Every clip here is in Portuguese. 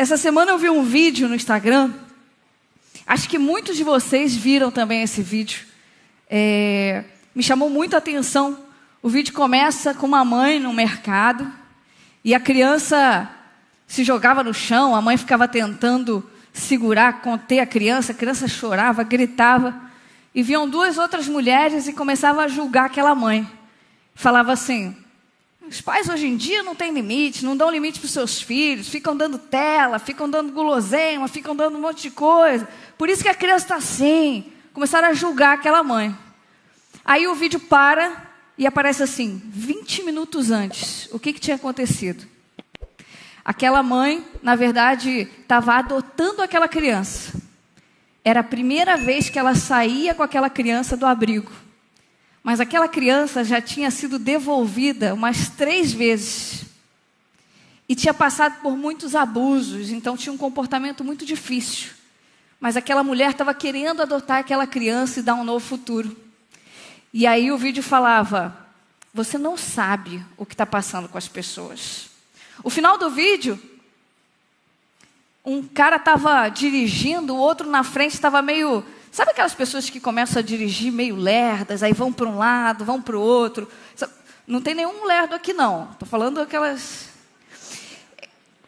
Essa semana eu vi um vídeo no Instagram. Acho que muitos de vocês viram também esse vídeo. Me chamou muito a atenção. O vídeo começa com uma mãe no mercado e a criança se jogava no chão. A mãe ficava tentando segurar, conter a criança chorava, gritava. E viam duas outras mulheres e começavam a julgar aquela mãe. Falava assim: os pais hoje em dia não têm limite, não dão limite para os seus filhos, ficam dando tela, ficam dando guloseima, ficam dando um monte de coisa. Por isso que a criança está assim. Começaram a julgar aquela mãe. Aí o vídeo para e aparece assim, 20 minutos antes, o que tinha acontecido? Aquela mãe, na verdade, estava adotando aquela criança. Era a primeira vez que ela saía com aquela criança do abrigo. Mas aquela criança já tinha sido devolvida umas 3 vezes. E tinha passado por muitos abusos, então tinha um comportamento muito difícil. Mas aquela mulher estava querendo adotar aquela criança e dar um novo futuro. E aí o vídeo falava: você não sabe o que está passando com as pessoas. O final do vídeo, um cara estava dirigindo, o outro na frente estava meio... Sabe aquelas pessoas que começam a dirigir meio lerdas, aí vão para um lado, vão para o outro? Não tem nenhum lerdo aqui não, estou falando aquelas...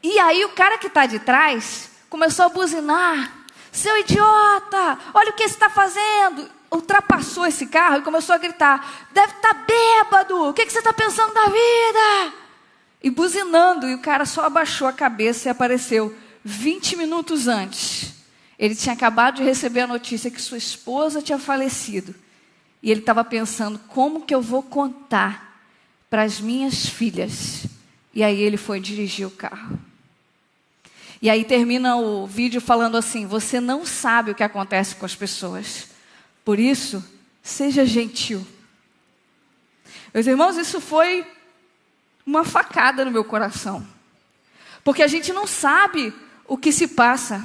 E aí o cara que está de trás começou a buzinar: seu idiota, olha o que você está fazendo. Ultrapassou esse carro e começou a gritar: deve estar bêbado, o que você está pensando da vida? E buzinando, e o cara só abaixou a cabeça e apareceu 20 minutos antes. Ele tinha acabado de receber a notícia que sua esposa tinha falecido. E ele estava pensando: como que eu vou contar para as minhas filhas? E aí ele foi dirigir o carro. E aí termina o vídeo falando assim: você não sabe o que acontece com as pessoas. Por isso, seja gentil. Meus irmãos, isso foi uma facada no meu coração. Porque a gente não sabe o que se passa.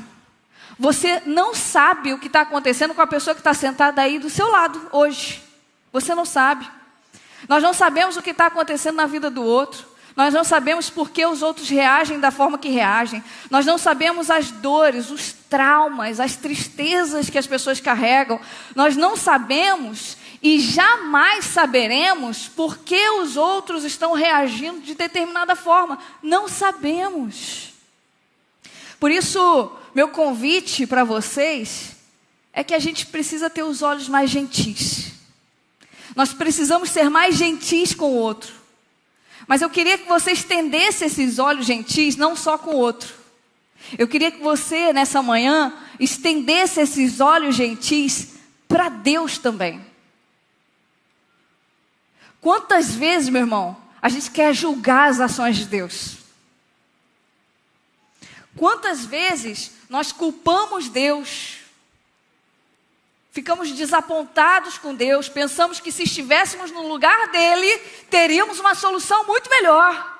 Você não sabe o que está acontecendo com a pessoa que está sentada aí do seu lado hoje. Você não sabe. Nós não sabemos o que está acontecendo na vida do outro. Nós não sabemos por que os outros reagem da forma que reagem. Nós não sabemos as dores, os traumas, as tristezas que as pessoas carregam. Nós não sabemos e jamais saberemos por que os outros estão reagindo de determinada forma. Não sabemos. Por isso, meu convite para vocês é que a gente precisa ter os olhos mais gentis. Nós precisamos ser mais gentis com o outro. Mas eu queria que você estendesse esses olhos gentis não só com o outro. Eu queria que você, nessa manhã, estendesse esses olhos gentis para Deus também. Quantas vezes, meu irmão, a gente quer julgar as ações de Deus? Quantas vezes nós culpamos Deus? Ficamos desapontados com Deus, pensamos que se estivéssemos no lugar dele, teríamos uma solução muito melhor.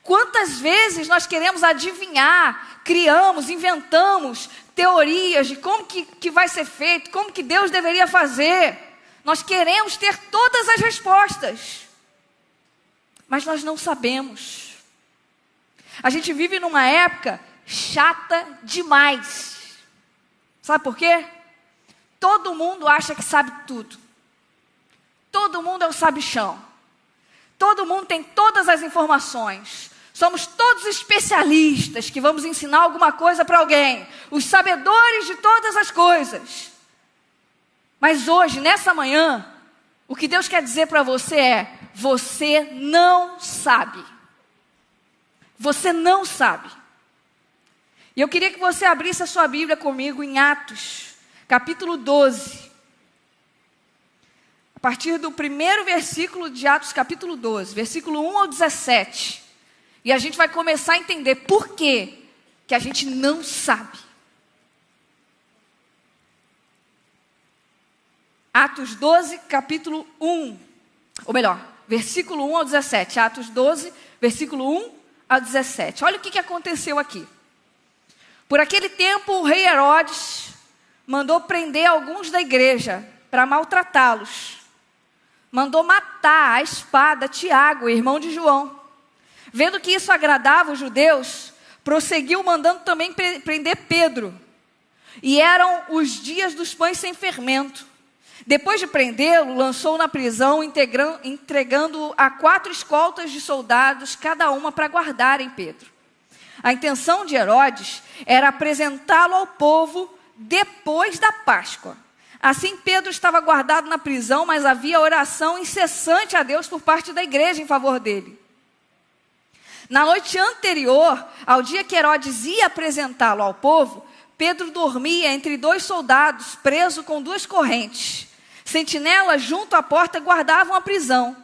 Quantas vezes nós queremos adivinhar, criamos, inventamos teorias de como que vai ser feito, como que Deus deveria fazer. Nós queremos ter todas as respostas, mas nós não sabemos. A gente vive numa época chata demais. Sabe por quê? Todo mundo acha que sabe tudo. Todo mundo é o sabichão. Todo mundo tem todas as informações. Somos todos especialistas que vamos ensinar alguma coisa para alguém. Os sabedores de todas as coisas. Mas hoje, nessa manhã, o que Deus quer dizer para você é: você não sabe. Você não sabe. E eu queria que você abrisse a sua Bíblia comigo em Atos, capítulo 12. A partir do primeiro versículo de Atos, capítulo 12, versículo 1 ao 17. E a gente vai começar a entender por que a gente não sabe. Atos 12, capítulo 1. Ou melhor, versículo 1 ao 17. Atos 12, versículo 1 ao 17. Olha o que aconteceu aqui. Por aquele tempo, o rei Herodes mandou prender alguns da igreja para maltratá-los. Mandou matar à espada Tiago, irmão de João. Vendo que isso agradava os judeus, prosseguiu mandando também prender Pedro. E eram os dias dos pães sem fermento. Depois de prendê-lo, lançou na prisão, entregando a 4 escoltas de soldados, cada uma para guardarem Pedro. A intenção de Herodes era apresentá-lo ao povo depois da Páscoa. Assim, Pedro estava guardado na prisão, mas havia oração incessante a Deus por parte da igreja em favor dele. Na noite anterior, ao dia que Herodes ia apresentá-lo ao povo, Pedro dormia entre 2 soldados, preso com 2 correntes. Sentinelas junto à porta guardavam a prisão.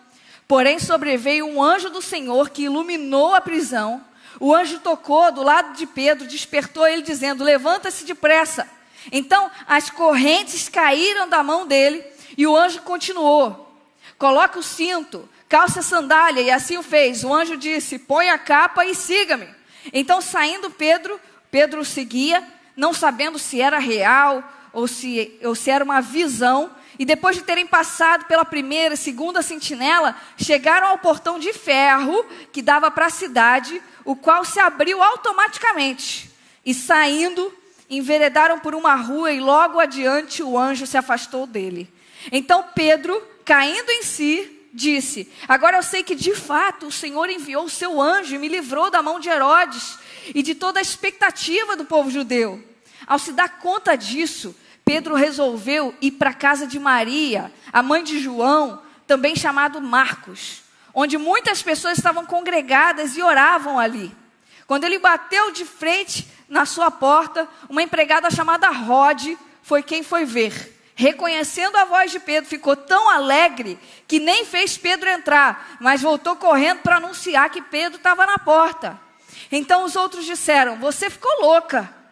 Porém, sobreveio um anjo do Senhor que iluminou a prisão. O anjo tocou do lado de Pedro, despertou ele dizendo: levanta-se depressa. Então, as correntes caíram da mão dele e o anjo continuou: coloque o cinto, calce a sandália, e assim o fez. O anjo disse: põe a capa e siga-me. Então, saindo Pedro o seguia, não sabendo se era real ou se era uma visão. E depois de terem passado pela primeira e segunda sentinela, chegaram ao portão de ferro que dava para a cidade, o qual se abriu automaticamente. E saindo, enveredaram por uma rua e logo adiante o anjo se afastou dele. Então Pedro, caindo em si, disse: agora eu sei que de fato o Senhor enviou o seu anjo e me livrou da mão de Herodes e de toda a expectativa do povo judeu. Ao se dar conta disso, Pedro resolveu ir para a casa de Maria, a mãe de João, também chamado Marcos, onde muitas pessoas estavam congregadas e oravam ali. Quando ele bateu de frente na sua porta, uma empregada chamada Rode foi quem foi ver. Reconhecendo a voz de Pedro, ficou tão alegre que nem fez Pedro entrar, mas voltou correndo para anunciar que Pedro estava na porta. Então os outros disseram: você ficou louca.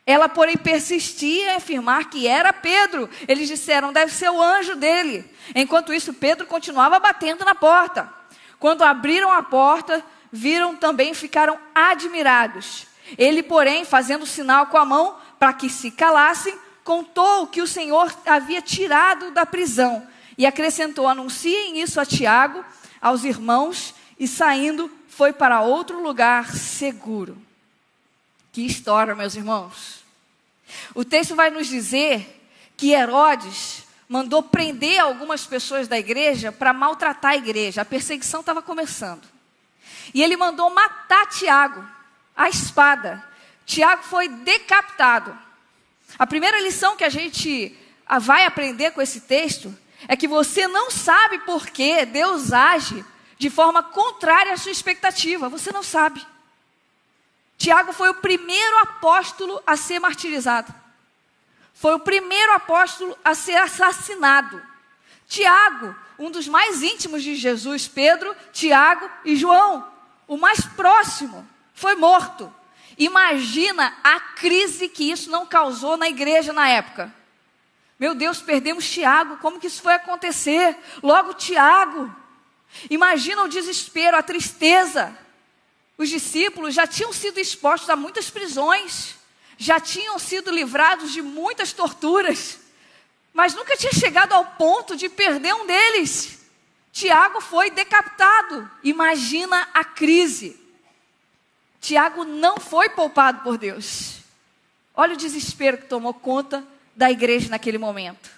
Ela, porém, persistia em afirmar que era Pedro. Eles disseram: deve ser o anjo dele. Enquanto isso, Pedro continuava batendo na porta. Quando abriram a porta, viram também e ficaram admirados. Ele, porém, fazendo sinal com a mão para que se calassem, contou que o Senhor havia tirado da prisão. E acrescentou: anunciem isso a Tiago, aos irmãos, e saindo, foi para outro lugar seguro. Que história, meus irmãos. O texto vai nos dizer que Herodes mandou prender algumas pessoas da igreja para maltratar a igreja. A perseguição estava começando. E ele mandou matar Tiago, à espada. Tiago foi decapitado. A primeira lição que a gente vai aprender com esse texto é que você não sabe por que Deus age de forma contrária à sua expectativa. Você não sabe. Tiago foi o primeiro apóstolo a ser martirizado. Foi o primeiro apóstolo a ser assassinado. Tiago, um dos mais íntimos de Jesus, Pedro, Tiago e João, o mais próximo, foi morto. Imagina a crise que isso não causou na igreja na época. Meu Deus, perdemos Tiago, como que isso foi acontecer? Logo Tiago. Imagina o desespero, a tristeza. Os discípulos já tinham sido expostos a muitas prisões, já tinham sido livrados de muitas torturas, mas nunca tinha chegado ao ponto de perder um deles. Tiago foi decapitado. Imagina a crise. Tiago não foi poupado por Deus. Olha o desespero que tomou conta da igreja naquele momento.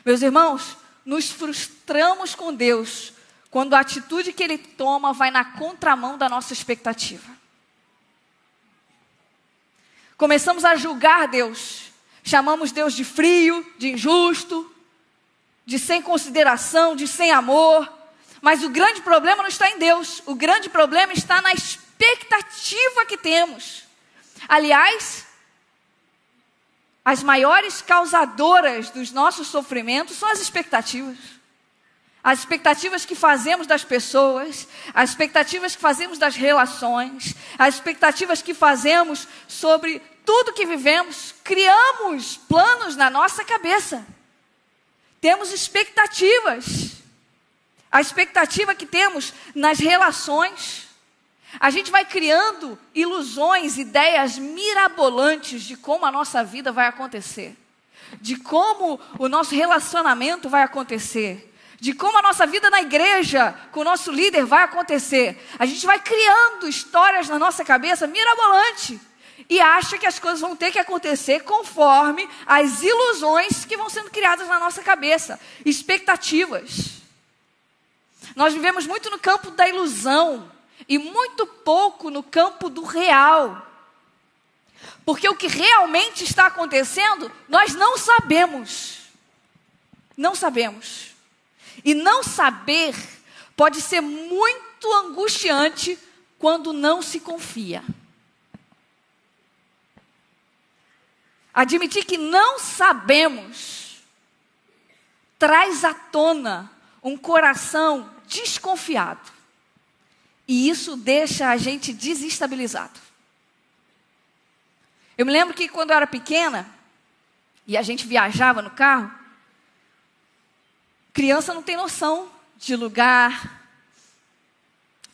Meus irmãos, nos frustramos com Deus quando a atitude que Ele toma vai na contramão da nossa expectativa. Começamos a julgar Deus. Chamamos Deus de frio, de injusto, de sem consideração, de sem amor. Mas o grande problema não está em Deus. O grande problema está na expectativa que temos. Aliás, as maiores causadoras dos nossos sofrimentos são as expectativas. As expectativas que fazemos das pessoas, as expectativas que fazemos das relações, as expectativas que fazemos sobre tudo que vivemos. Criamos planos na nossa cabeça. Temos expectativas. A expectativa que temos nas relações. A gente vai criando ilusões, ideias mirabolantes de como a nossa vida vai acontecer. De como o nosso relacionamento vai acontecer. de como a nossa vida na igreja, com o nosso líder, vai acontecer. A gente vai criando histórias na nossa cabeça mirabolante e acha que as coisas vão ter que acontecer conforme as ilusões que vão sendo criadas na nossa cabeça, expectativas. Nós vivemos muito no campo da ilusão e muito pouco no campo do real. Porque o que realmente está acontecendo, nós não sabemos. Não sabemos. E não saber pode ser muito angustiante quando não se confia. Admitir que não sabemos traz à tona um coração desconfiado. E isso deixa a gente desestabilizado. Eu me lembro que quando eu era pequena, e a gente viajava no carro, criança não tem noção de lugar,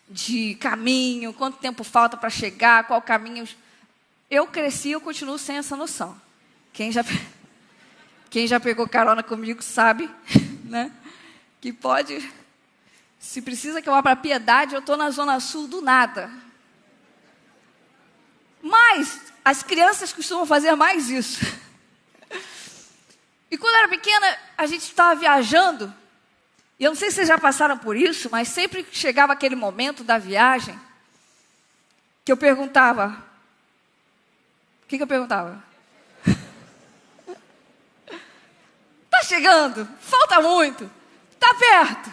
de caminho, quanto tempo falta para chegar, qual caminho. Eu cresci e eu continuo sem essa noção. Quem já pegou carona comigo sabe, né? Que pode, se precisa que eu vá para Piedade, eu estou na Zona Sul do nada. Mas as crianças costumam fazer mais isso. E quando eu era pequena, a gente estava viajando, e eu não sei se vocês já passaram por isso, mas sempre que chegava aquele momento da viagem, que eu perguntava, o que eu perguntava? Tá chegando? Falta muito? Tá perto?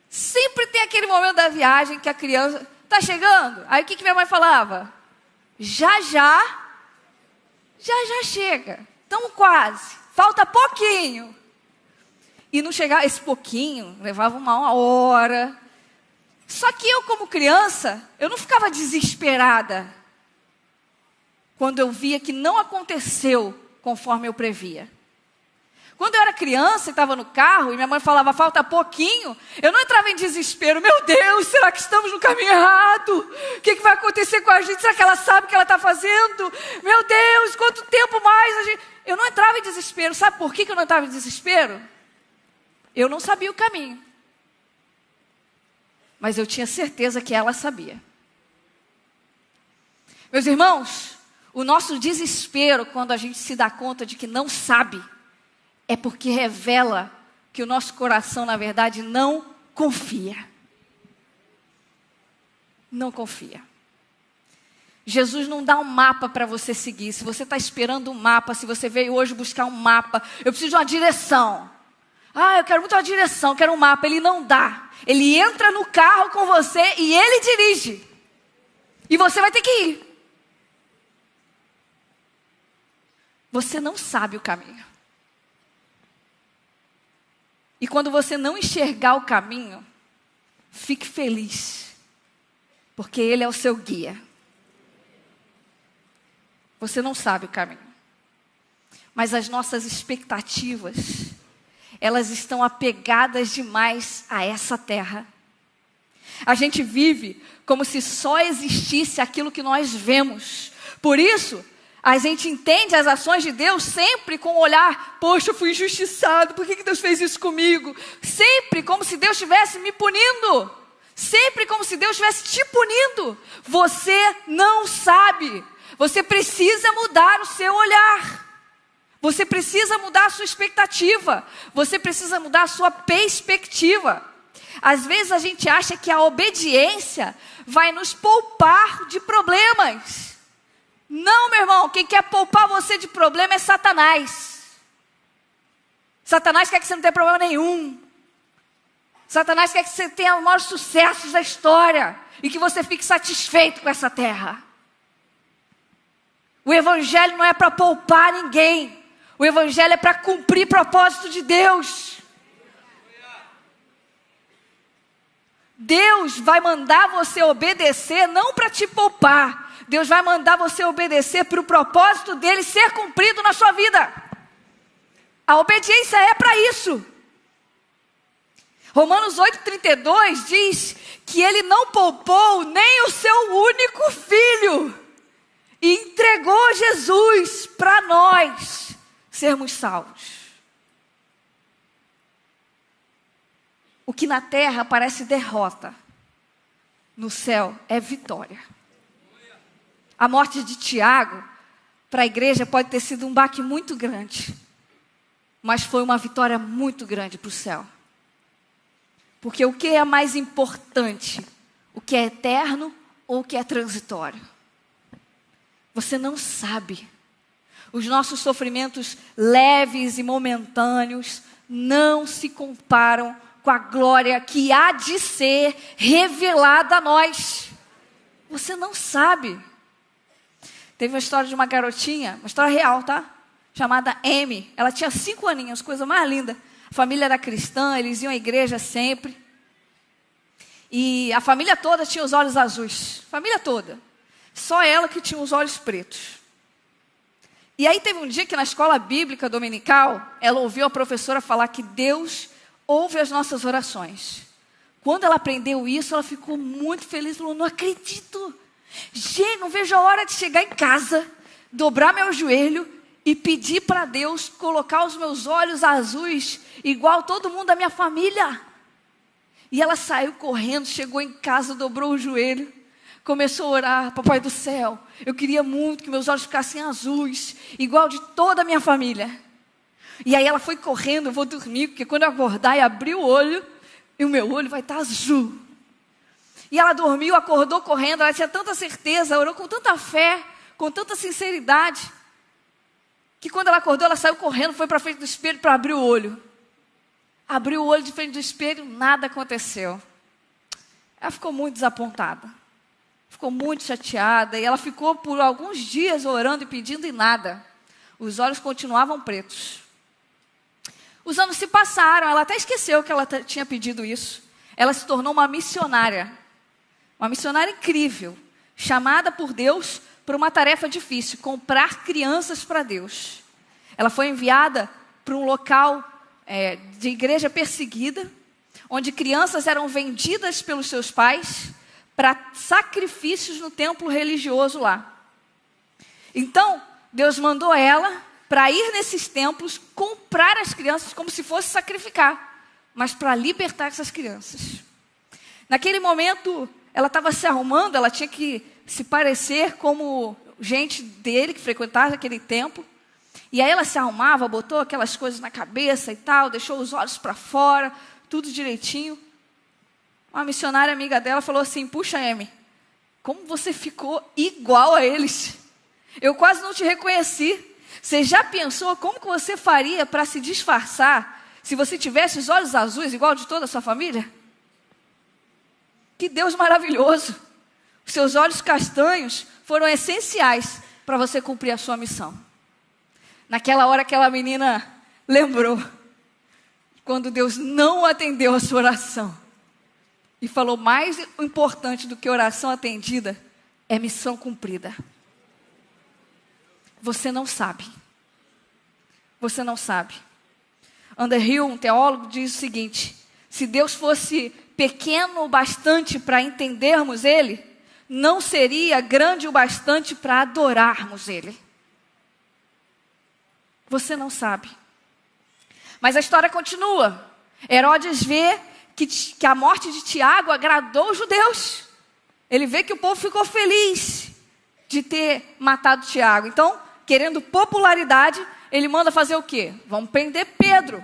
Sempre tem aquele momento da viagem que a criança tá chegando. Aí o que minha mãe falava? Já chega. Estamos quase. Falta pouquinho. E não chegava, esse pouquinho levava uma hora. Só que eu, como criança, eu não ficava desesperada quando eu via que não aconteceu conforme eu previa. Quando eu era criança e estava no carro e minha mãe falava, falta pouquinho, eu não entrava em desespero. Meu Deus, será que estamos no caminho errado? O que vai acontecer com a gente? Será que ela sabe o que ela está fazendo? Meu Deus, quanto tempo mais a gente... Eu não entrava em desespero. Sabe por que eu não entrava em desespero? Eu não sabia o caminho. Mas eu tinha certeza que ela sabia. Meus irmãos, o nosso desespero quando a gente se dá conta de que não sabe, é porque revela que o nosso coração, na verdade, não confia. Não confia. Jesus não dá um mapa para você seguir. Se você está esperando um mapa, se você veio hoje buscar um mapa, eu preciso de uma direção. Eu quero muito uma direção, quero um mapa. Ele não dá. Ele entra no carro com você e ele dirige. E você vai ter que ir. Você não sabe o caminho. E quando você não enxergar o caminho, fique feliz, porque Ele é o seu guia. Você não sabe o caminho, mas as nossas expectativas, elas estão apegadas demais a essa terra. A gente vive como se só existisse aquilo que nós vemos. Por isso, a gente entende as ações de Deus sempre com o olhar, poxa, eu fui injustiçado, por que Deus fez isso comigo? Sempre como se Deus estivesse me punindo. Sempre como se Deus estivesse te punindo. Você não sabe. Você precisa mudar o seu olhar. Você precisa mudar a sua expectativa. Você precisa mudar a sua perspectiva. Às vezes a gente acha que a obediência vai nos poupar de problemas. Não, meu irmão, quem quer poupar você de problema é Satanás. Satanás quer que você não tenha problema nenhum. Satanás quer que você tenha os maiores sucessos da história e que você fique satisfeito com essa terra. O evangelho não é para poupar ninguém. O evangelho é para cumprir propósito de Deus. Deus vai mandar você obedecer não para te poupar. Deus vai mandar você obedecer para o propósito dele ser cumprido na sua vida. A obediência é para isso. Romanos 8,32 diz que ele não poupou nem o seu único filho e entregou Jesus para nós sermos salvos. O que na terra parece derrota, no céu é vitória. A morte de Tiago, para a igreja, pode ter sido um baque muito grande, mas foi uma vitória muito grande para o céu. Porque o que é mais importante? O que é eterno ou o que é transitório? Você não sabe. Os nossos sofrimentos leves e momentâneos não se comparam com a glória que há de ser revelada a nós. Você não sabe. Teve uma história de uma garotinha, uma história real, tá? Chamada Amy. Ela tinha 5 aninhos, coisa mais linda. A família era cristã, eles iam à igreja sempre. E a família toda tinha os olhos azuis. Família toda. Só ela que tinha os olhos pretos. E aí teve um dia que na escola bíblica dominical, ela ouviu a professora falar que Deus ouve as nossas orações. Quando ela aprendeu isso, ela ficou muito feliz. Falou, não acredito. Gente, não vejo a hora de chegar em casa, dobrar meu joelho e pedir para Deus colocar os meus olhos azuis igual todo mundo da minha família. E ela saiu correndo, chegou em casa, dobrou o joelho, começou a orar, papai do céu, eu queria muito que meus olhos ficassem azuis, igual de toda a minha família. E aí ela foi correndo, eu vou dormir, porque quando eu acordar e abrir o olho, e o meu olho vai estar azul. E ela dormiu, acordou correndo, ela tinha tanta certeza, orou com tanta fé, com tanta sinceridade, que quando ela acordou, ela saiu correndo, foi para frente do espelho para abrir o olho. Abriu o olho de frente do espelho, nada aconteceu. Ela ficou muito desapontada. Ficou muito chateada. E ela ficou por alguns dias orando e pedindo e nada. Os olhos continuavam pretos. Os anos se passaram. Ela até esqueceu que ela tinha pedido isso. Ela se tornou uma missionária. Uma missionária incrível. Chamada por Deus para uma tarefa difícil. Comprar crianças para Deus. Ela foi enviada para um local de igreja perseguida, onde crianças eram vendidas pelos seus pais para sacrifícios no templo religioso lá. Então, Deus mandou ela para ir nesses templos, comprar as crianças como se fosse sacrificar, mas para libertar essas crianças. Naquele momento, ela estava se arrumando, ela tinha que se parecer como gente dele que frequentava aquele templo. E aí ela se arrumava, botou aquelas coisas na cabeça e tal, deixou os olhos para fora, tudo direitinho. Uma missionária amiga dela falou assim, puxa, Amy, como você ficou igual a eles? Eu quase não te reconheci. Você já pensou como que você faria para se disfarçar se você tivesse os olhos azuis igual de toda a sua família? Que Deus maravilhoso. Os seus olhos castanhos foram essenciais para você cumprir a sua missão. Naquela hora, aquela menina lembrou quando Deus não atendeu a sua oração e falou, mais importante do que oração atendida é missão cumprida. Você não sabe. Você não sabe. Underhill, um teólogo, diz o seguinte, se Deus fosse pequeno o bastante para entendermos Ele, não seria grande o bastante para adorarmos Ele. Você não sabe. Mas a história continua. Herodes vê que a morte de Tiago agradou os judeus. Ele vê que o povo ficou feliz de ter matado Tiago. Então, querendo popularidade, ele manda fazer o quê? Vamos prender Pedro.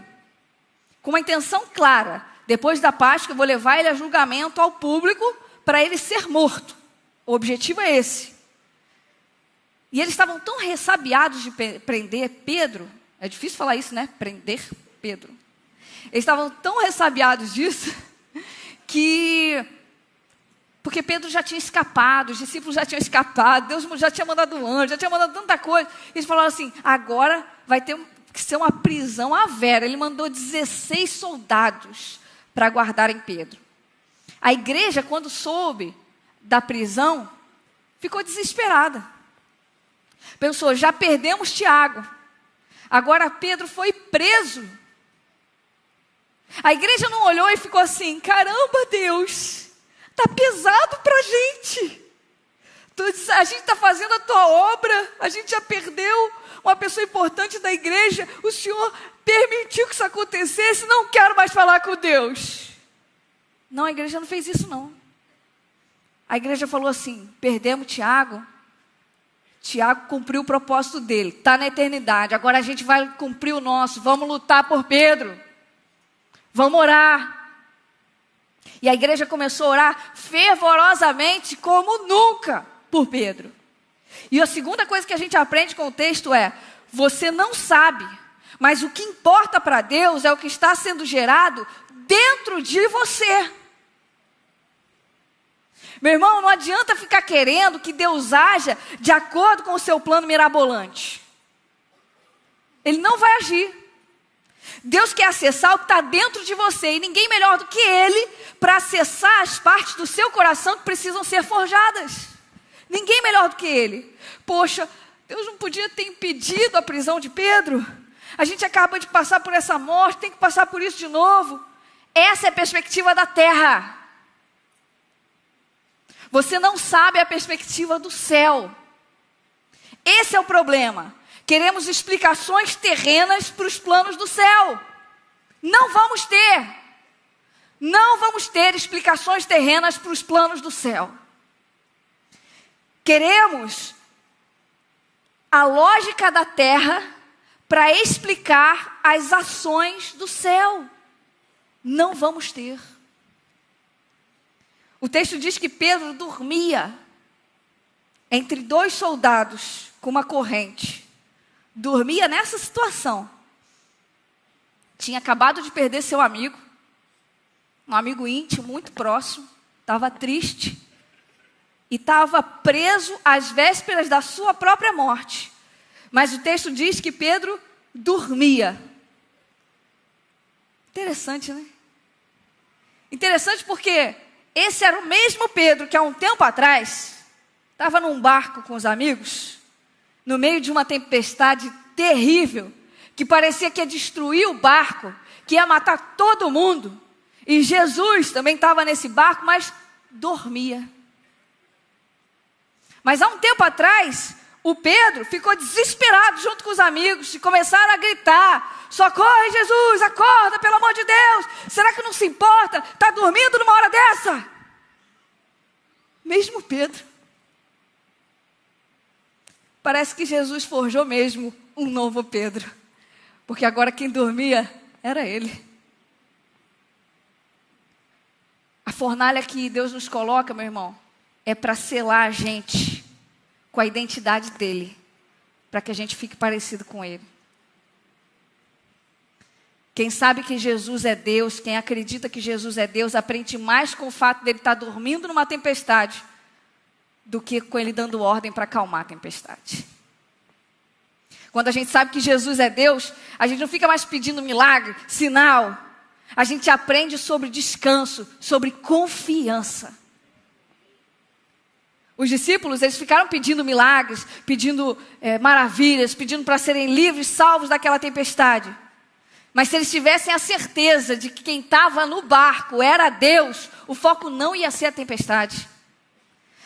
Com uma intenção clara. Depois da Páscoa, eu vou levar ele a julgamento ao público para ele ser morto. O objetivo é esse. E eles estavam tão ressabiados de prender Pedro. É difícil falar isso, né? Prender Pedro. Eles estavam tão ressabiados disso que... Porque Pedro já tinha escapado, os discípulos já tinham escapado, Deus já tinha mandado um anjo, já tinha mandado tanta coisa. Eles falaram assim, agora vai ter que ser uma prisão à vera. Ele mandou 16 soldados para guardarem Pedro. A igreja, quando soube da prisão, ficou desesperada. Pensou, já perdemos Tiago. Agora Pedro foi preso. A igreja não olhou e ficou assim, caramba, Deus, está pesado para a gente. A gente está fazendo a tua obra, a gente já perdeu uma pessoa importante da igreja, o Senhor permitiu que isso acontecesse, não quero mais falar com Deus. Não, a igreja não fez isso não. A igreja falou assim, perdemos Tiago. Tiago cumpriu o propósito dele, está na eternidade. Agora a gente vai cumprir o nosso, vamos lutar por Pedro. Vamos orar. E a igreja começou a orar fervorosamente como nunca por Pedro. E a segunda coisa que a gente aprende com o texto é, você não sabe, mas o que importa para Deus é o que está sendo gerado dentro de você. Meu irmão, não adianta ficar querendo que Deus haja de acordo com o seu plano mirabolante. Ele não vai agir. Deus quer acessar o que está dentro de você, e ninguém melhor do que Ele para acessar as partes do seu coração que precisam ser forjadas. Ninguém melhor do que Ele. Poxa, Deus não podia ter impedido a prisão de Pedro? A gente acaba de passar por essa morte, tem que passar por isso de novo. Essa é a perspectiva da terra. Você não sabe a perspectiva do céu. Esse é o problema. Queremos explicações terrenas para os planos do céu. Não vamos ter. Não vamos ter explicações terrenas para os planos do céu. Queremos a lógica da terra para explicar as ações do céu. Não vamos ter. O texto diz que Pedro dormia entre dois soldados com uma corrente. Dormia nessa situação. Tinha acabado de perder seu amigo, um amigo íntimo, muito próximo. Estava triste. E estava preso às vésperas da sua própria morte. Mas o texto diz que Pedro dormia. Interessante, né? Interessante porque esse era o mesmo Pedro que há um tempo atrás estava num barco com os amigos, no meio de uma tempestade terrível, que parecia que ia destruir o barco, que ia matar todo mundo. E Jesus também estava nesse barco, mas dormia. Mas há um tempo atrás, o Pedro ficou desesperado junto com os amigos e começaram a gritar: socorre, Jesus, acorda, pelo amor de Deus, será que não se importa? Está dormindo numa hora dessa? Mesmo Pedro. Parece que Jesus forjou mesmo um novo Pedro, porque agora quem dormia era ele. A fornalha que Deus nos coloca, meu irmão, é para selar a gente com a identidade dele, para que a gente fique parecido com ele. Quem sabe que Jesus é Deus, quem acredita que Jesus é Deus, aprende mais com o fato dele estar dormindo numa tempestade, do que com ele dando ordem para acalmar a tempestade. Quando a gente sabe que Jesus é Deus, a gente não fica mais pedindo milagre, sinal. A gente aprende sobre descanso, sobre confiança. Os discípulos, eles ficaram pedindo milagres, pedindo maravilhas, pedindo para serem livres, salvos daquela tempestade. Mas se eles tivessem a certeza de que quem estava no barco era Deus, o foco não ia ser a tempestade.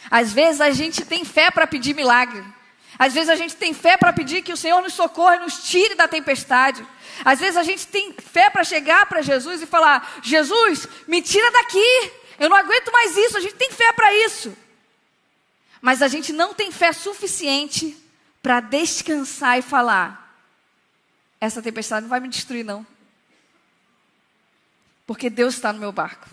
Às vezes a gente tem fé para pedir milagre. Às vezes a gente tem fé para pedir que o Senhor nos socorra e nos tire da tempestade. Às vezes a gente tem fé para chegar para Jesus e falar: Jesus, me tira daqui, eu não aguento mais isso. A gente tem fé para isso. Mas a gente não tem fé suficiente para descansar e falar: essa tempestade não vai me destruir não, porque Deus está no meu barco.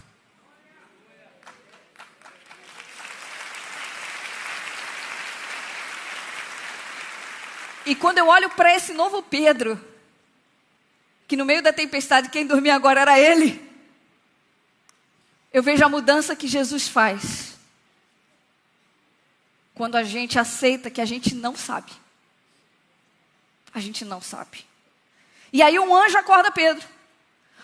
E quando eu olho para esse novo Pedro, que no meio da tempestade quem dormia agora era ele, eu vejo a mudança que Jesus faz quando a gente aceita que a gente não sabe. A gente não sabe. E aí um anjo acorda Pedro.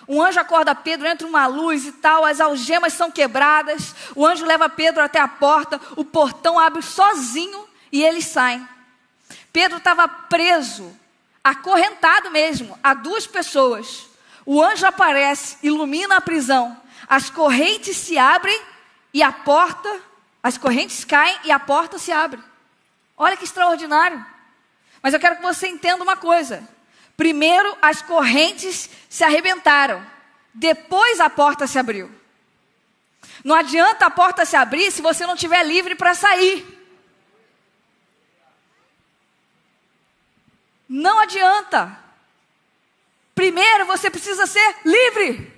Um anjo acorda Pedro, entra uma luz e tal, as algemas são quebradas, o anjo leva Pedro até a porta, o portão abre sozinho e eles saem. Pedro estava preso, acorrentado mesmo, a duas pessoas. O anjo aparece, ilumina a prisão, as correntes se abrem e a porta, as correntes caem e a porta se abre. Olha que extraordinário. Mas eu quero que você entenda uma coisa. Primeiro as correntes se arrebentaram, depois a porta se abriu. Não adianta a porta se abrir se você não estiver livre para sair. Não adianta. Primeiro você precisa ser livre.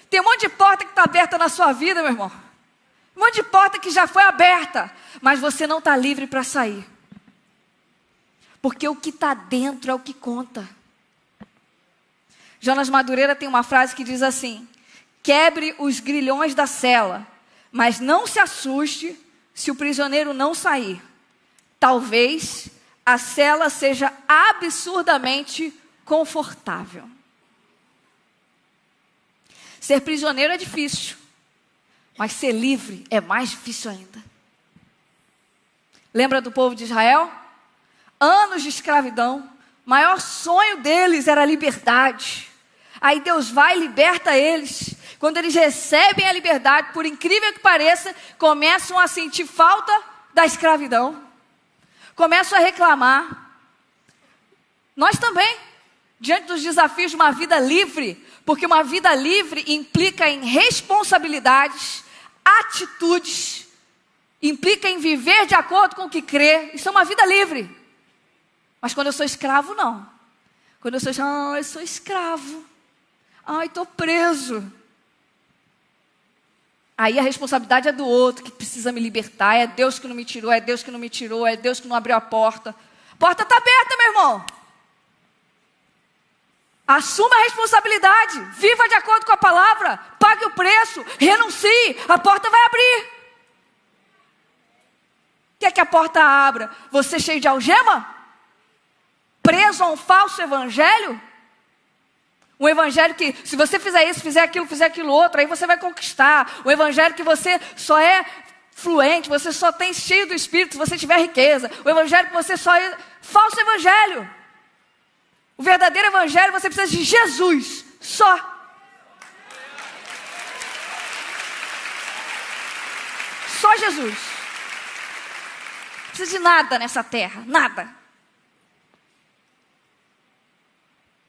Tem um monte de porta que está aberta na sua vida, meu irmão. Um monte de porta que já foi aberta, mas você não está livre para sair. Porque o que está dentro é o que conta. Jonas Madureira tem uma frase que diz assim: quebre os grilhões da cela, mas não se assuste se o prisioneiro não sair. Talvez a cela seja absurdamente confortável. Ser prisioneiro é difícil, mas ser livre é mais difícil ainda. Lembra do povo de Israel? Anos de escravidão, maior sonho deles era a liberdade. Aí Deus vai e liberta eles. Quando eles recebem a liberdade, por incrível que pareça, começam a sentir falta da escravidão. Começam a reclamar. Nós também, diante dos desafios de uma vida livre, porque uma vida livre implica em responsabilidades, atitudes, implica em viver de acordo com o que crê. Isso é uma vida livre. Mas quando eu sou escravo, não. Quando eu sou escravo. Ai, estou preso. Aí a responsabilidade é do outro, que precisa me libertar. É Deus que não me tirou, é Deus que não me tirou, é Deus que não abriu a porta. A porta está aberta, meu irmão. Assuma a responsabilidade. Viva de acordo com a palavra. Pague o preço. Renuncie. A porta vai abrir. Quer que a porta abra? Você cheio de algema? Preso a um falso evangelho? Um evangelho que, se você fizer isso, fizer aquilo outro, aí você vai conquistar. O evangelho que você só é fluente, você só tem cheio do Espírito se você tiver riqueza. O evangelho que você só é... Falso evangelho. O verdadeiro evangelho, você precisa de Jesus, só. Só Jesus. Não precisa de nada nessa terra, nada.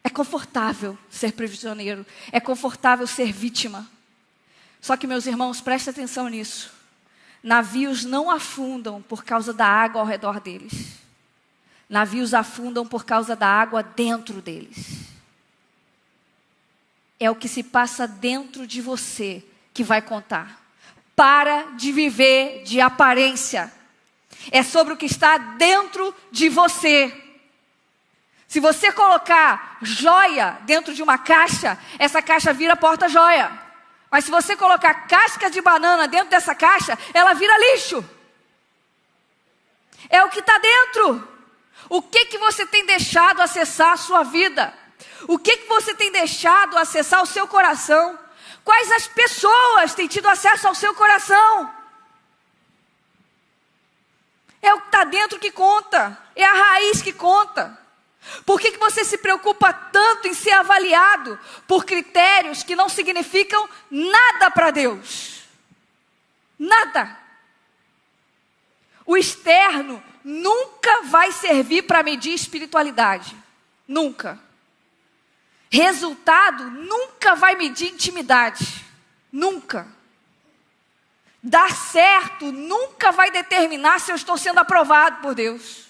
É confortável ser prisioneiro, é confortável ser vítima. Só que, meus irmãos, prestem atenção nisso. Navios não afundam por causa da água ao redor deles. Navios afundam por causa da água dentro deles. É o que se passa dentro de você que vai contar. Para de viver de aparência. É sobre o que está dentro de você. Se você colocar joia dentro de uma caixa, essa caixa vira porta-joia. Mas se você colocar casca de banana dentro dessa caixa, ela vira lixo. É o que está dentro. O que você tem deixado acessar a sua vida? O que você tem deixado acessar o seu coração? Quais as pessoas têm tido acesso ao seu coração? É o que está dentro que conta. É a raiz que conta. Por que você se preocupa tanto em ser avaliado por critérios que não significam nada para Deus? Nada. O externo nunca vai servir para medir espiritualidade. Nunca. Resultado nunca vai medir intimidade. Nunca. Dar certo nunca vai determinar se eu estou sendo aprovado por Deus.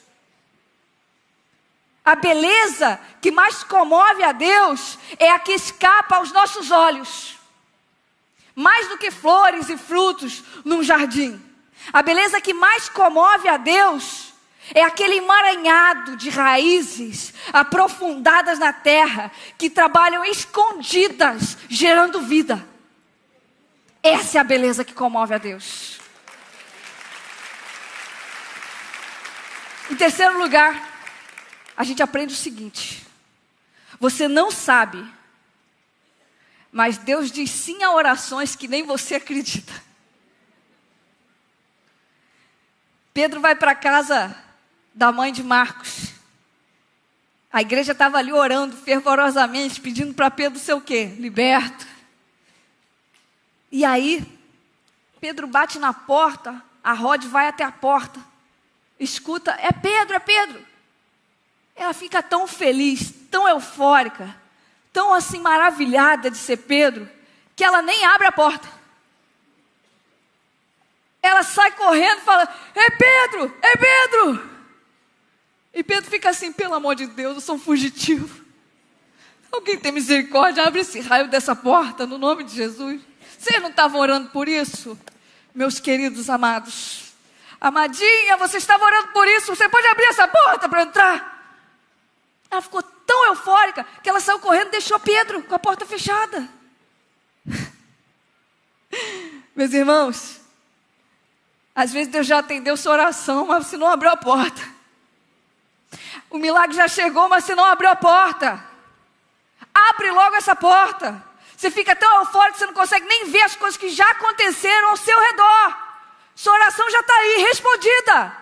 A beleza que mais comove a Deus é a que escapa aos nossos olhos. Mais do que flores e frutos num jardim. A beleza que mais comove a Deus é aquele emaranhado de raízes aprofundadas na terra que trabalham escondidas, gerando vida. Essa é a beleza que comove a Deus. Em terceiro lugar, a gente aprende o seguinte: você não sabe, mas Deus diz sim a orações que nem você acredita. Pedro vai para a casa da mãe de Marcos. A igreja estava ali orando fervorosamente, pedindo para Pedro ser o quê? Liberto. E aí, Pedro bate na porta, a Rod vai até a porta, escuta, é Pedro, é Pedro. Ela fica tão feliz, tão eufórica, tão assim maravilhada de ser Pedro, que ela nem abre a porta. Ela sai correndo e fala: é Pedro, é Pedro. E Pedro fica assim: pelo amor de Deus, eu sou um fugitivo. Alguém tem misericórdia, abre esse raio dessa porta, no nome de Jesus. Vocês não estavam orando por isso? Meus queridos amados. Amadinha, você estava orando por isso, você pode abrir essa porta para entrar? Ela ficou tão eufórica que ela saiu correndo e deixou Pedro com a porta fechada. Meus irmãos, às vezes Deus já atendeu sua oração, mas você não abriu a porta. O milagre já chegou, mas você não abriu a porta. Abre logo essa porta. Você fica tão eufórico que você não consegue nem ver as coisas que já aconteceram ao seu redor. Sua oração já está aí, respondida.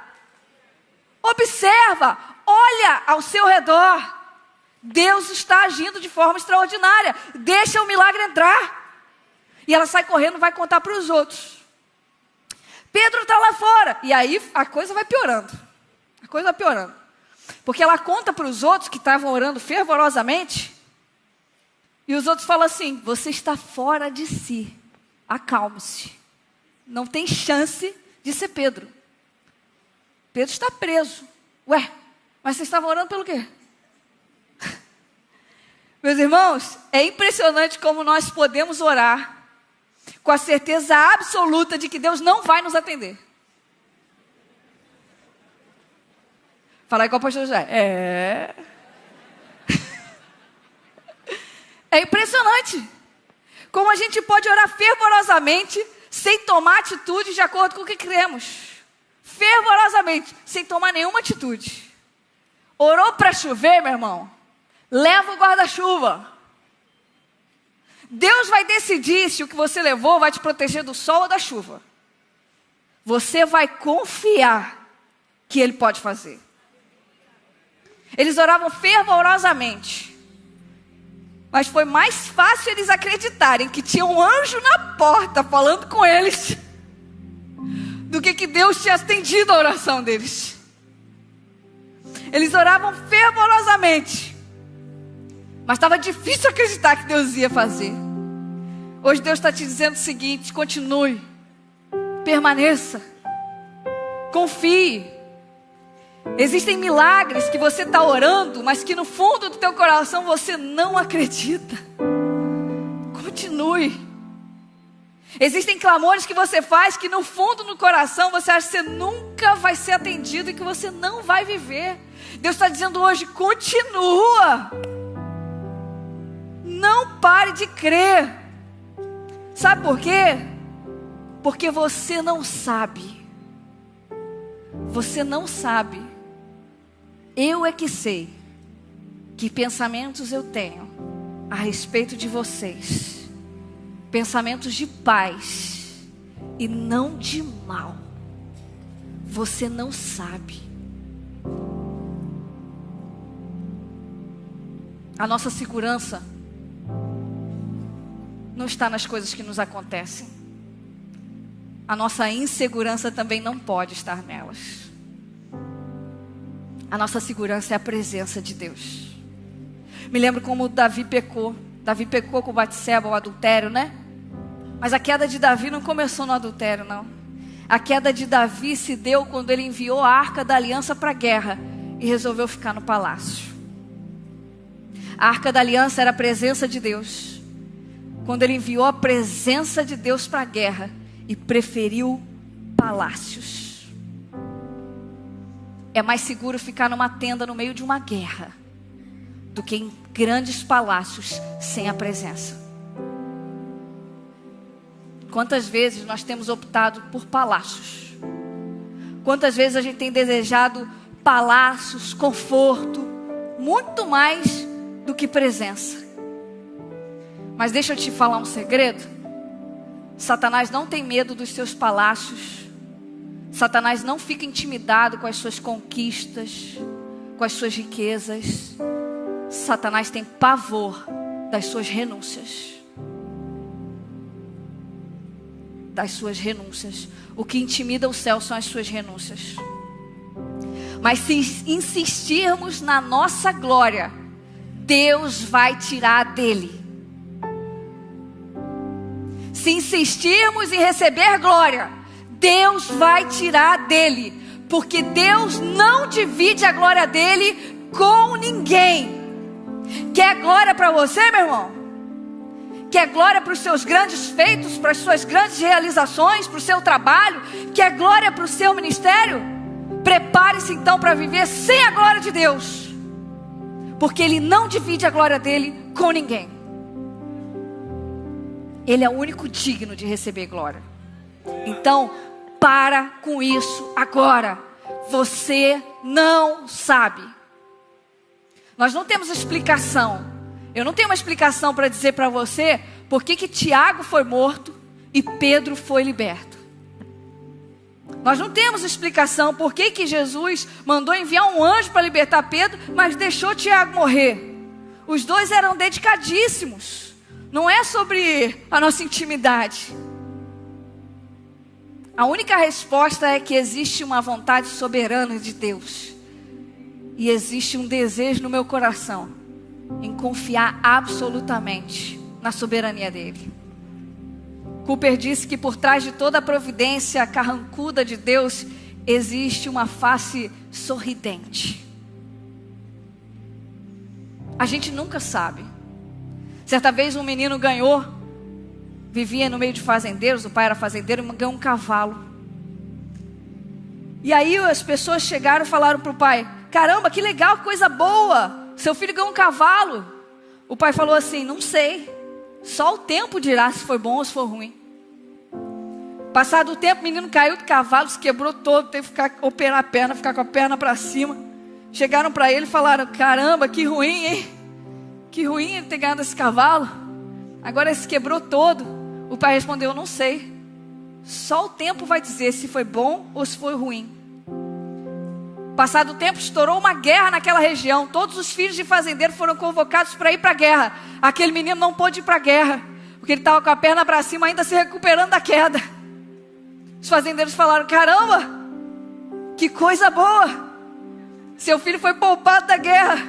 Observa, olha ao seu redor. Deus está agindo de forma extraordinária. Deixa o milagre entrar. E ela sai correndo e vai contar para os outros. Pedro está lá fora. E aí a coisa vai piorando. A coisa vai piorando. Porque ela conta para os outros que estavam orando fervorosamente. E os outros falam assim: você está fora de si. Acalme-se. Não tem chance de ser Pedro. Pedro está preso. Ué, mas vocês estavam orando pelo quê? Meus irmãos, é impressionante como nós podemos orar com a certeza absoluta de que Deus não vai nos atender. Fala aí com o pastor José. É impressionante como a gente pode orar fervorosamente sem tomar atitude de acordo com o que cremos. Fervorosamente, sem tomar nenhuma atitude. Orou para chover, meu irmão? Leva o guarda-chuva. Deus vai decidir se o que você levou vai te proteger do sol ou da chuva. Você vai confiar que Ele pode fazer. Eles oravam fervorosamente. Mas foi mais fácil eles acreditarem que tinha um anjo na porta falando com eles do que Deus tinha atendido a oração deles. Eles oravam fervorosamente, mas estava difícil acreditar que Deus ia fazer. Hoje Deus está te dizendo o seguinte: continue, permaneça, confie. Existem milagres que você está orando, mas que no fundo do teu coração você não acredita. Continue. Existem clamores que você faz que no fundo do coração você acha que você nunca vai ser atendido e que você não vai viver. Deus está dizendo hoje: continua. Não pare de crer. Sabe por quê? Porque você não sabe. Você não sabe. Eu é que sei que pensamentos eu tenho a respeito de vocês. Pensamentos de paz e não de mal. Você não sabe. A nossa segurança não está nas coisas que nos acontecem. A nossa insegurança também não pode estar nelas. A nossa segurança é a presença de Deus. Me lembro como Davi pecou. Davi pecou com Batseba, o adultério, né? Mas a queda de Davi não começou no adultério, não. A queda de Davi se deu quando ele enviou a Arca da Aliança para a guerra e resolveu ficar no palácio. A Arca da Aliança era a presença de Deus. Quando ele enviou a presença de Deus para a guerra e preferiu palácios. É mais seguro ficar numa tenda no meio de uma guerra do que em grandes palácios sem a presença. Quantas vezes nós temos optado por palácios? Quantas vezes a gente tem desejado palácios, conforto, muito mais do que presença? Mas deixa eu te falar um segredo. Satanás não tem medo dos seus palácios. Satanás não fica intimidado com as suas conquistas, com as suas riquezas. Satanás tem pavor das suas renúncias. Das suas renúncias. O que intimida o céu são as suas renúncias. Mas se insistirmos na nossa glória, Deus vai tirar dele. Se insistirmos em receber glória, Deus vai tirar dele, porque Deus não divide a glória dele com ninguém. Quer glória para você, meu irmão? Quer glória para os seus grandes feitos, para as suas grandes realizações, para o seu trabalho? Quer glória para o seu ministério? Prepare-se então para viver sem a glória de Deus, porque Ele não divide a glória dele com ninguém. Ele é o único digno de receber glória. Então, para com isso agora. Você não sabe. Nós não temos explicação. Eu não tenho uma explicação para dizer para você por que Tiago foi morto e Pedro foi liberto. Nós não temos explicação por que Jesus mandou enviar um anjo para libertar Pedro, mas deixou Tiago morrer. Os dois eram dedicadíssimos. Não é sobre a nossa intimidade. A única resposta é que existe uma vontade soberana de Deus. E existe um desejo no meu coração em confiar absolutamente na soberania dele. Cooper disse que por trás de toda a providência carrancuda de Deus existe uma face sorridente. A gente nunca sabe. Certa vez um menino ganhou, vivia no meio de fazendeiros, o pai era fazendeiro, e ganhou um cavalo. E aí as pessoas chegaram e falaram para o pai: caramba, que legal, que coisa boa, seu filho ganhou um cavalo. O pai falou assim: não sei, só o tempo dirá se foi bom ou se foi ruim. Passado o tempo, o menino caiu do cavalo, se quebrou todo, teve que operar a perna, ficar com a perna para cima. Chegaram para ele e falaram: caramba, que ruim, hein? Que ruim ele ter ganhado esse cavalo. Agora ele se quebrou todo. O pai respondeu: não sei, só o tempo vai dizer se foi bom ou se foi ruim. Passado o tempo, estourou uma guerra naquela região. Todos os filhos de fazendeiro foram convocados para ir para a guerra. Aquele menino não pôde ir para a guerra, porque ele estava com a perna para cima, ainda se recuperando da queda. Os fazendeiros falaram: caramba, que coisa boa, seu filho foi poupado da guerra.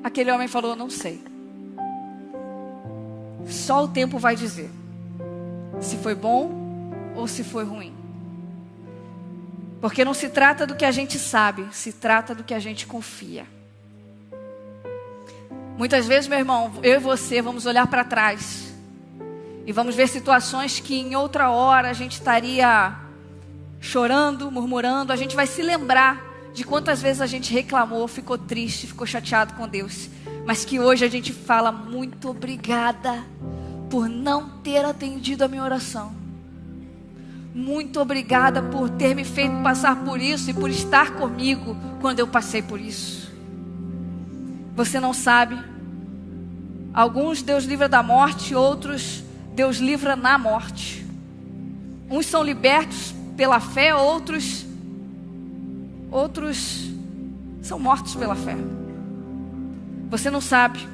Aquele homem falou: não sei, só o tempo vai dizer se foi bom ou se foi ruim. Porque não se trata do que a gente sabe, se trata do que a gente confia. Muitas vezes, meu irmão, eu e você vamos olhar para trás e vamos ver situações que em outra hora a gente estaria chorando, murmurando. A gente vai se lembrar de quantas vezes a gente reclamou, ficou triste, ficou chateado com Deus, mas que hoje a gente fala: muito obrigada por não ter atendido a minha oração. Muito obrigada por ter me feito passar por isso e por estar comigo quando eu passei por isso. Você não sabe, alguns Deus livra da morte, outros Deus livra na morte. Uns são libertos pela fé, outros são mortos pela fé. Você não sabe.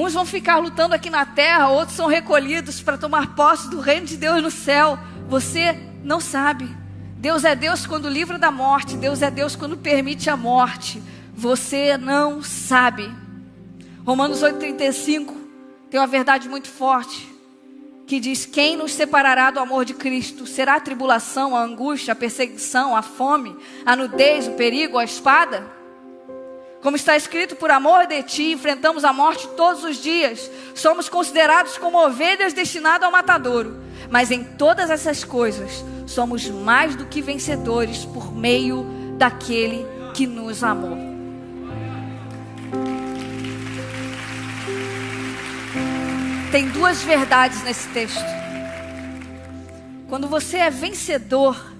Uns vão ficar lutando aqui na terra, outros são recolhidos para tomar posse do reino de Deus no céu. Você não sabe. Deus é Deus quando livra da morte, Deus é Deus quando permite a morte. Você não sabe. Romanos 8,35 tem uma verdade muito forte, que diz: quem nos separará do amor de Cristo? Será a tribulação, a angústia, a perseguição, a fome, a nudez, o perigo, a espada? Como está escrito: por amor de ti enfrentamos a morte todos os dias. Somos considerados como ovelhas destinadas ao matadouro. Mas em todas essas coisas somos mais do que vencedores por meio daquele que nos amou. Tem duas verdades nesse texto. Quando você é vencedor,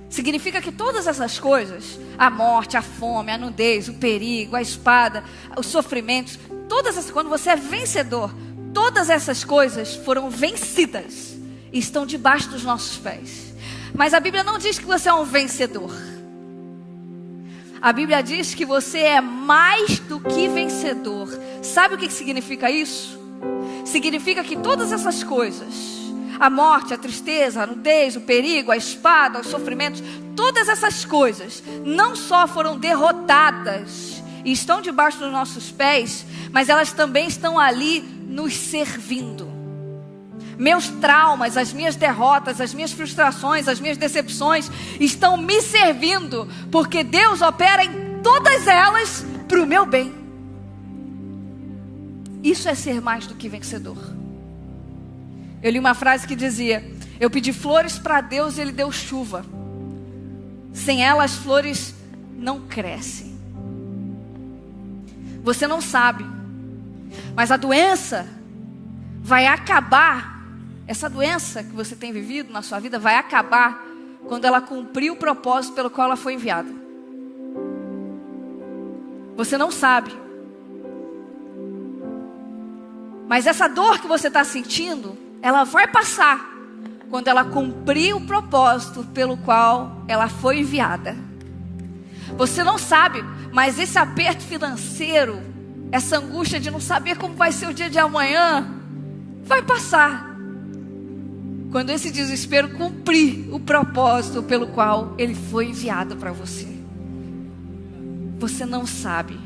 significa que todas essas coisas, a morte, a fome, a nudez, o perigo, a espada, os sofrimentos, quando você é vencedor, todas essas coisas foram vencidas e estão debaixo dos nossos pés. Mas a Bíblia não diz que você é um vencedor. A Bíblia diz que você é mais do que vencedor. Sabe o que significa isso? Significa que todas essas coisas, a morte, a tristeza, a nudez, o perigo, a espada, os sofrimentos, todas essas coisas não só foram derrotadas e estão debaixo dos nossos pés, mas elas também estão ali nos servindo. Meus traumas, as minhas derrotas, as minhas frustrações, as minhas decepções estão me servindo, porque Deus opera em todas elas para o meu bem. Isso é ser mais do que vencedor. Eu li uma frase que dizia: eu pedi flores para Deus e Ele deu chuva. Sem ela as flores não crescem. Você não sabe, mas a doença vai acabar. Essa doença que você tem vivido na sua vida vai acabar quando ela cumprir o propósito pelo qual ela foi enviada. Você não sabe, mas essa dor que você está sentindo, ela vai passar quando ela cumprir o propósito pelo qual ela foi enviada. Você não sabe, mas esse aperto financeiro, essa angústia de não saber como vai ser o dia de amanhã, vai passar quando esse desespero cumprir o propósito pelo qual ele foi enviado para você. Você não sabe.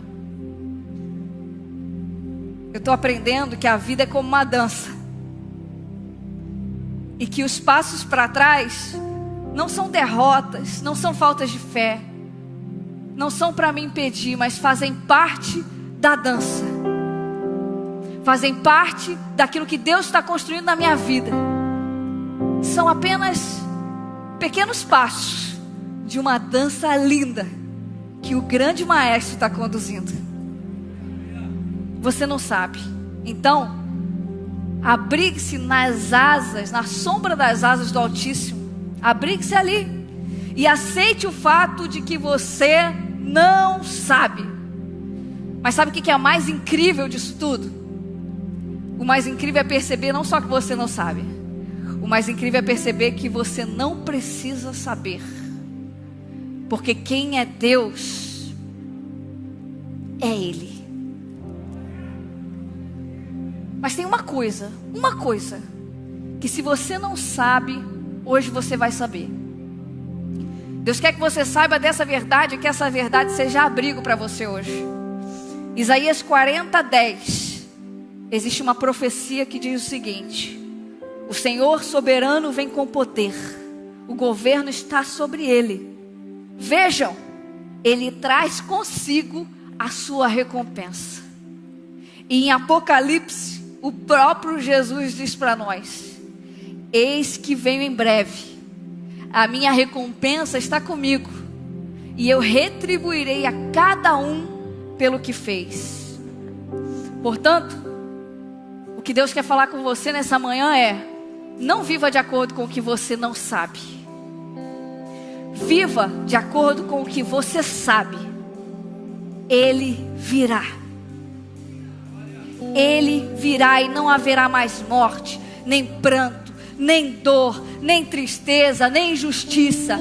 Eu estou aprendendo que a vida é como uma dança, e que os passos para trás não são derrotas, não são faltas de fé, não são para me impedir, mas fazem parte da dança, fazem parte daquilo que Deus está construindo na minha vida. São apenas pequenos passos de uma dança linda que o grande maestro está conduzindo. Você não sabe. Então, abrigue-se nas asas, na sombra das asas do Altíssimo. Abrigue-se ali e aceite o fato de que você não sabe. Mas sabe o que é mais incrível disso tudo? O mais incrível é perceber não só que você não sabe, o mais incrível é perceber que você não precisa saber, porque quem é Deus é Ele. Mas tem uma coisa, que se você não sabe, hoje você vai saber. Deus quer que você saiba dessa verdade, e que essa verdade seja abrigo para você hoje. Isaías 40:10, existe uma profecia que diz o seguinte: o Senhor soberano vem com poder, o governo está sobre ele. Vejam, ele traz consigo a sua recompensa. E em Apocalipse, o próprio Jesus diz para nós: eis que venho em breve, a minha recompensa está comigo, e eu retribuirei a cada um pelo que fez. Portanto, o que Deus quer falar com você nessa manhã é: não viva de acordo com o que você não sabe, viva de acordo com o que você sabe. Ele virá. Ele virá e não haverá mais morte, nem pranto, nem dor, nem tristeza, nem injustiça.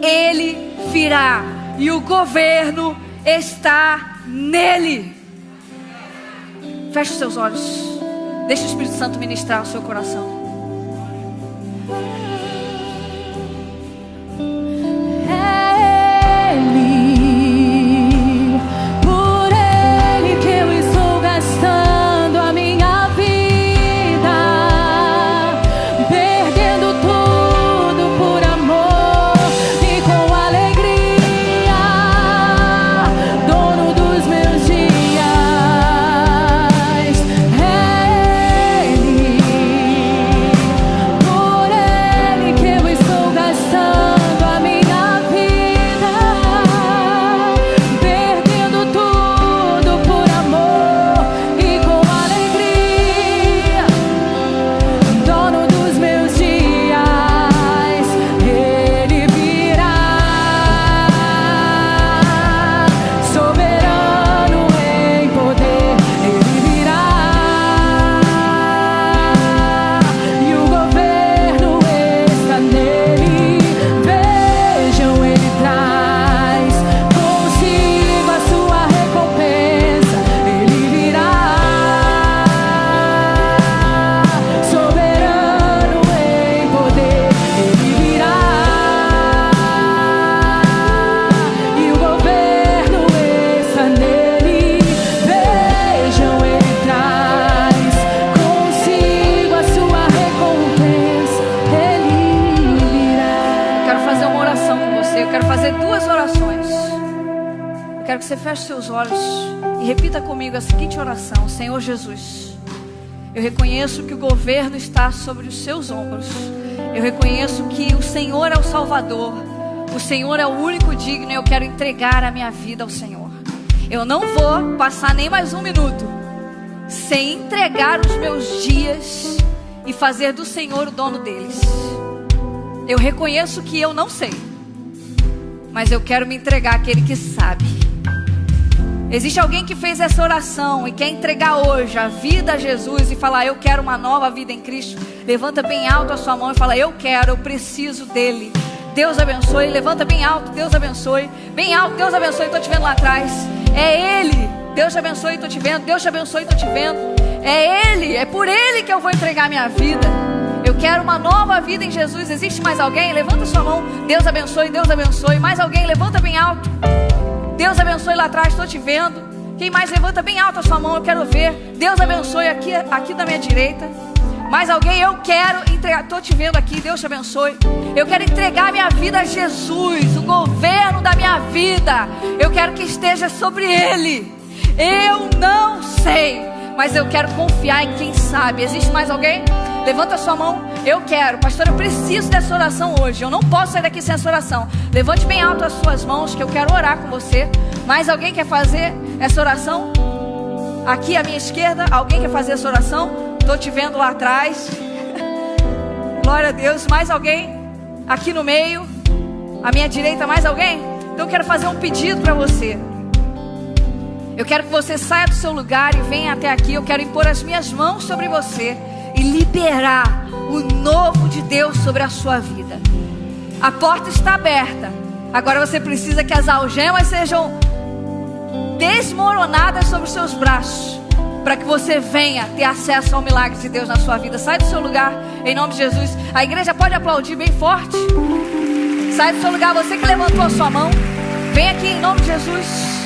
Ele virá e o governo está nele. Feche os seus olhos, deixe o Espírito Santo ministrar o seu coração. Eu quero fazer 2 orações. Eu quero que você feche seus olhos e repita comigo a seguinte oração: Senhor Jesus, eu reconheço que o governo está sobre os seus ombros. Eu reconheço que o Senhor é o Salvador. O Senhor é o único digno e eu quero entregar a minha vida ao Senhor. Eu não vou passar nem mais 1 minuto sem entregar os meus dias e fazer do Senhor o dono deles. Eu reconheço que eu não sei, mas eu quero me entregar àquele que sabe. Existe alguém que fez essa oração e quer entregar hoje a vida a Jesus e falar: eu quero uma nova vida em Cristo? Levanta bem alto a sua mão e fala: eu quero, eu preciso dele. Deus abençoe. Levanta bem alto, Deus abençoe. Bem alto, Deus abençoe, estou te vendo lá atrás. É Ele. Deus te abençoe, estou te vendo. Deus te abençoe, estou te vendo. É Ele, é por Ele que eu vou entregar a minha vida. Eu quero uma nova vida em Jesus. Existe mais alguém? Levanta sua mão. Deus abençoe, Deus abençoe. Mais alguém? Levanta bem alto. Deus abençoe lá atrás, estou te vendo. Quem mais? Levanta bem alto a sua mão, eu quero ver. Deus abençoe aqui da minha direita. Mais alguém? Eu quero entregar. Estou te vendo aqui, Deus te abençoe. Eu quero entregar minha vida a Jesus, o governo da minha vida. Eu quero que esteja sobre Ele. Eu não sei, mas eu quero confiar em quem sabe. Existe mais alguém? Levanta a sua mão. Eu quero, pastor, eu preciso dessa oração hoje. Eu não posso sair daqui sem essa oração. Levante bem alto as suas mãos, que eu quero orar com você. Mais alguém quer fazer essa oração? Aqui à minha esquerda, alguém quer fazer essa oração? Estou te vendo lá atrás. Glória a Deus. Mais alguém? Aqui no meio, à minha direita, mais alguém? Então eu quero fazer um pedido para você. Eu quero que você saia do seu lugar e venha até aqui. Eu quero impor as minhas mãos sobre você e liberar o novo de Deus sobre a sua vida. A porta está aberta. Agora você precisa que as algemas sejam desmoronadas sobre os seus braços, para que você venha ter acesso ao milagre de Deus na sua vida. Sai do seu lugar, em nome de Jesus. A igreja pode aplaudir bem forte. Sai do seu lugar, você que levantou a sua mão. Vem aqui em nome de Jesus.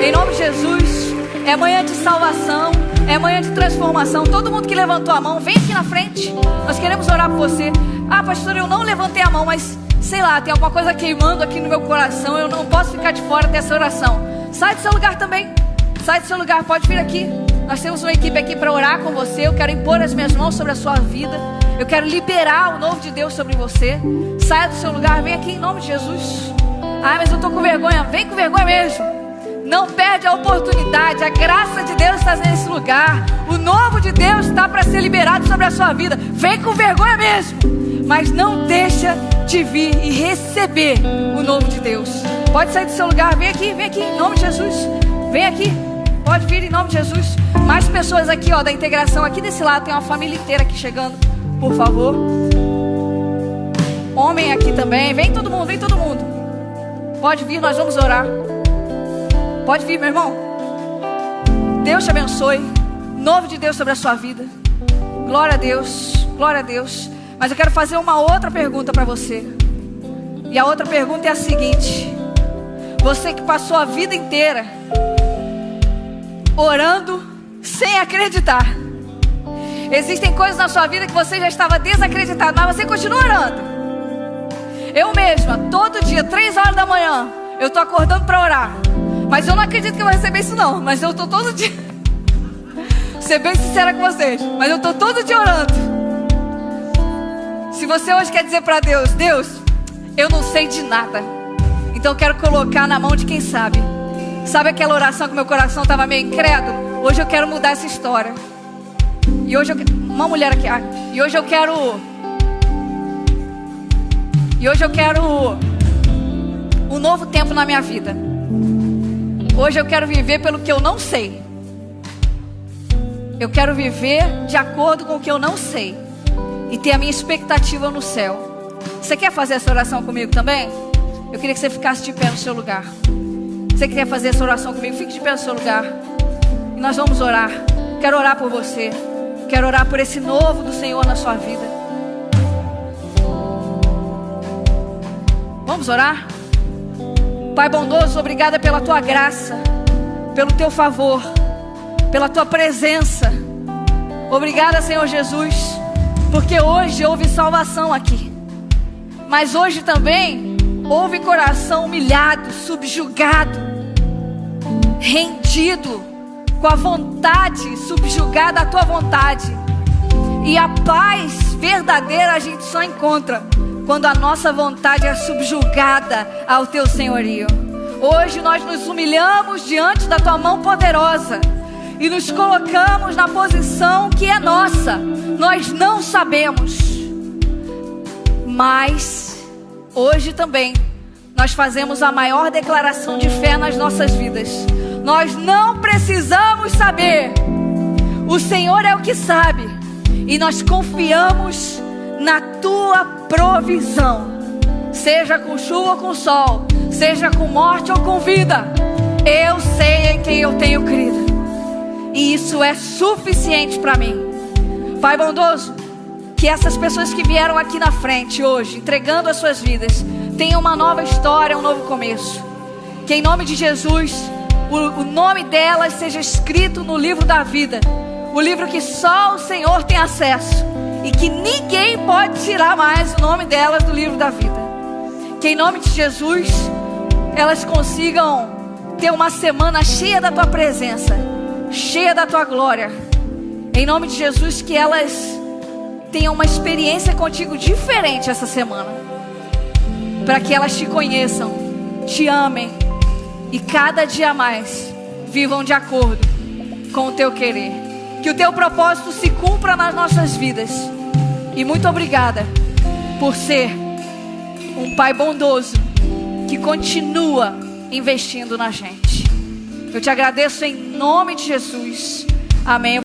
Em nome de Jesus. É manhã de salvação, é manhã de transformação. Todo mundo que levantou a mão, vem aqui na frente. Nós queremos orar por você. Ah, pastor, eu não levantei a mão, mas sei lá, tem alguma coisa queimando aqui no meu coração. Eu não posso ficar de fora dessa oração. Sai do seu lugar também. Sai do seu lugar, pode vir aqui. Nós temos uma equipe aqui para orar com você. Eu quero impor as minhas mãos sobre a sua vida. Eu quero liberar o novo de Deus sobre você. Saia do seu lugar, vem aqui em nome de Jesus. Ah, mas eu estou com vergonha. Vem com vergonha mesmo. Não perde a oportunidade. A graça de Deus está nesse lugar. O novo de Deus está para ser liberado sobre a sua vida. Vem com vergonha mesmo, mas não deixa de vir e receber o novo de Deus. Pode sair do seu lugar, vem aqui em nome de Jesus. Vem aqui, pode vir em nome de Jesus. Mais pessoas aqui, ó, da integração. Aqui desse lado tem uma família inteira aqui chegando, por favor. Homem aqui também, vem todo mundo, vem todo mundo. Pode vir, nós vamos orar. Pode vir, meu irmão. Deus te abençoe. Novo de Deus sobre a sua vida. Glória a Deus, glória a Deus. Mas eu quero fazer uma outra pergunta para você. E a outra pergunta é a seguinte: você que passou a vida inteira orando sem acreditar. Existem coisas na sua vida que você já estava desacreditado, mas você continua orando. Eu mesma, todo dia, 3 horas da manhã, eu estou acordando para orar. Mas eu não acredito que eu vou receber isso não. Mas eu estou todo dia. Vou ser bem sincera com vocês, mas eu estou todo dia orando. Se você hoje quer dizer para Deus: Deus, eu não sei de nada, então eu quero colocar na mão de quem sabe. Sabe aquela oração que meu coração estava meio incrédulo? Hoje eu quero mudar essa história. E hoje uma mulher aqui. E hoje eu quero um novo tempo na minha vida. Hoje eu quero viver pelo que eu não sei. Eu quero viver de acordo com o que eu não sei e ter a minha expectativa no céu. Você quer fazer essa oração comigo também? Eu queria que você ficasse de pé no seu lugar. Você que quer fazer essa oração comigo, fique de pé no seu lugar. E nós vamos orar. Quero orar por você. Quero orar por esse novo do Senhor na sua vida. Vamos orar? Pai bondoso, obrigada pela tua graça, pelo teu favor, pela tua presença. Obrigada, Senhor Jesus, porque hoje houve salvação aqui. Mas hoje também Ouve coração humilhado, subjugado, rendido, com a vontade subjugada à tua vontade. E a paz verdadeira a gente só encontra quando a nossa vontade é subjugada ao teu senhorio. Hoje nós nos humilhamos diante da tua mão poderosa e nos colocamos na posição que é nossa. Nós não sabemos, mas hoje também nós fazemos a maior declaração de fé nas nossas vidas. Nós não precisamos saber, o Senhor é o que sabe, e nós confiamos na tua provisão, seja com chuva ou com sol, seja com morte ou com vida. Eu sei em quem eu tenho crido, e isso é suficiente para mim. Pai bondoso, que essas pessoas que vieram aqui na frente hoje, entregando as suas vidas, tenham uma nova história, um novo começo. Que em nome de Jesus, o nome delas seja escrito no livro da vida, o livro que só o Senhor tem acesso, e que ninguém pode tirar mais o nome delas do livro da vida. Que em nome de Jesus, elas consigam ter uma semana cheia da tua presença, cheia da tua glória. Em nome de Jesus, que elas tenham uma experiência contigo diferente essa semana, para que elas te conheçam, te amem e cada dia mais vivam de acordo com o teu querer. Que o teu propósito se cumpra nas nossas vidas. E muito obrigada por ser um Pai bondoso que continua investindo na gente. Eu te agradeço em nome de Jesus. Amém.